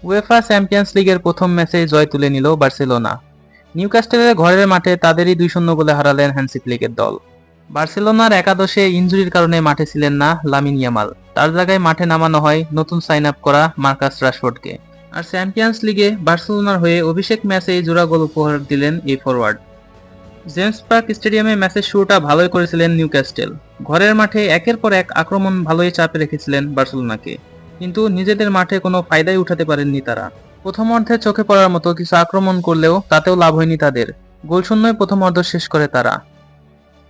UEFA champions লিগের প্রথম ম্যাচে জয় তুলে নিল বার্সেলোনা। নিউক্যাসলের ঘরের মাঠে তাদেরই 2-0 গোলে হারালেন হ্যান্সি ফ্লিকের দল। বার্সেলোনার একাদশে ইনজুরির কারণে মাঠে ছিলেন না লামিন ইয়ামাল। তার জায়গায় মাঠে নামানো হয় নতুন সাইন আপ করা মার্কাস রাশফোর্ডকে। আর চ্যাম্পিয়ন্স লিগে বার্সেলোনার হয়ে অভিষেক ম্যাচেই জোড়া গোল উপহার দিলেন এই ফরওয়ার্ড। জেমস পার্ক স্টেডিয়ামে ম্যাচের শুরুটা ভালোই করেছিলেন নিউক্যাসল। ঘরের মাঠে একের পর এক আক্রমণ ভালোই চাপে রেখেছিলেন বার্সেলোনাকে, কিন্তু নিজেদের মাঠে কোনো ফায়দাই উঠাতে পারেননি তারা। প্রথম অর্ধে চোখে পড়ার মতো কিছু আক্রমণ করলেও তাতেও লাভ হয়নি তাদের। গোলশূন্যই প্রথম অর্ধ শেষ করে তারা।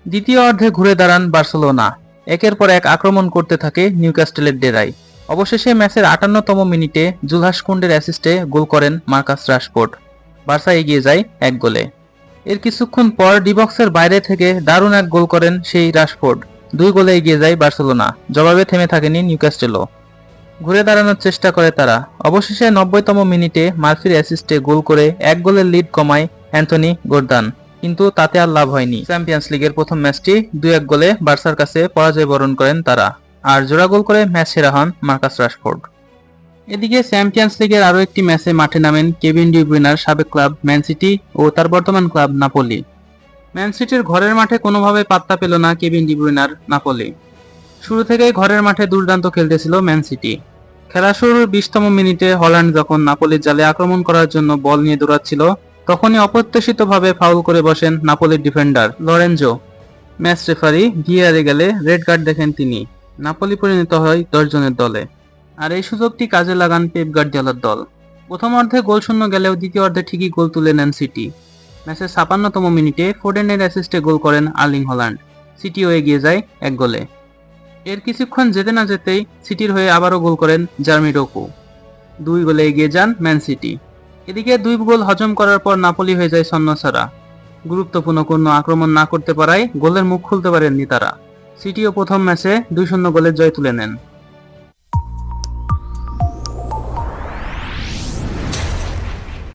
দ্বিতীয় অর্ধে ঘুরে দাঁড়ান বার্সেলোনা। একের পর এক আক্রমণ করতে থাকে নিউক্যাসলের ডেরায়। অবশেষে ম্যাচের 58তম মিনিটে জুলহাস কুন্ডের অ্যাসিস্টে গোল করেন মার্কাস রাশফোর্ড। বার্সা এগিয়ে যায় 1 গোলে। এর কিছুক্ষণ পর ডিবক্সের বাইরে থেকে দারুণ এক গোল করেন সেই রাশফোর্ড। 2 গোলে এগিয়ে যায় বার্সেলোনা। জবাবে থেমে থাকেনি নিউক্যাসলও। ঘুরে দাঁড়ানোর চেষ্টা করে তারা। অবশেষে 90তম মিনিটে মার্ফির অ্যাসিস্টে গোল করে 1 গোলের লিড কমায় অ্যান্থনি গর্দান, কিন্তু তাতে আর লাভ হয়নি। চ্যাম্পিয়ন্স লিগের প্রথম ম্যাচটি 2-1 গোলে বার্সার কাছে পরাজয় বরণ করেন তারা। আর জোড়া গোল করে ম্যাচ সেরা হন মার্কাস রাশফোর্ড। এদিকে চ্যাম্পিয়ন্স লিগের আরও একটি ম্যাচে মাঠে নামেন কেভিন ডি ব্রুইনার সাবেক ক্লাব ম্যান সিটি ও তার বর্তমান ক্লাব নাপোলি। ম্যান সিটির ঘরের মাঠে কোনোভাবে পাত্তা পেল না কেভিন ডি ব্রুইনার নাপোলি। শুরু থেকেই ঘরের মাঠে দুর্দান্ত খেলতেছিল ম্যান সিটি। খেলা শুরুর 20তম মিনিটে হল্যান্ড যখন নাপোলির জালে আক্রমণ করার জন্য বল নিয়ে দৌড়াচ্ছিল, তখনই অপ্রত্যাশিতভাবে ফাউল করে বসেন নাপোলির ডিফেন্ডার লরেঞ্জো। ম্যাচ রেফারি ভিআরে গেলে রেড কার্ড দেখেন তিনি। নাপোলি পরিণত হয় 10 জনের দলে। আর এই সুযোগটি কাজে লাগান পেপ গার্দিওলার দল। প্রথম অর্ধে গোলশূন্য গেলেও দ্বিতীয় অর্ধে ঠিকই গোল তুলে নেন সিটি। ম্যাচের 56তম মিনিটে ফোডেনের অ্যাসিস্টে গোল করেন আর্লিং হল্যান্ড। সিটিও এগিয়ে যায় 1 গোলে। এর কিছুক্ষণ যেতে না যেতেই সিটির হয়ে আবারও গোল করেন জার্মি ডোকু। 2 গোলে এগিয়ে যান ম্যান সিটি। এদিকে 2 গোল হজম করার পর নাপোলি হয়ে যায় ছন্নছাড়া। গুরুত্বপূর্ণ কোনো আক্রমণ না করতে পারায় গোলের মুখ খুলতে পারেননি তারা। সিটিও প্রথম ম্যাচে 2-0 গোলের জয় তুলে নেন।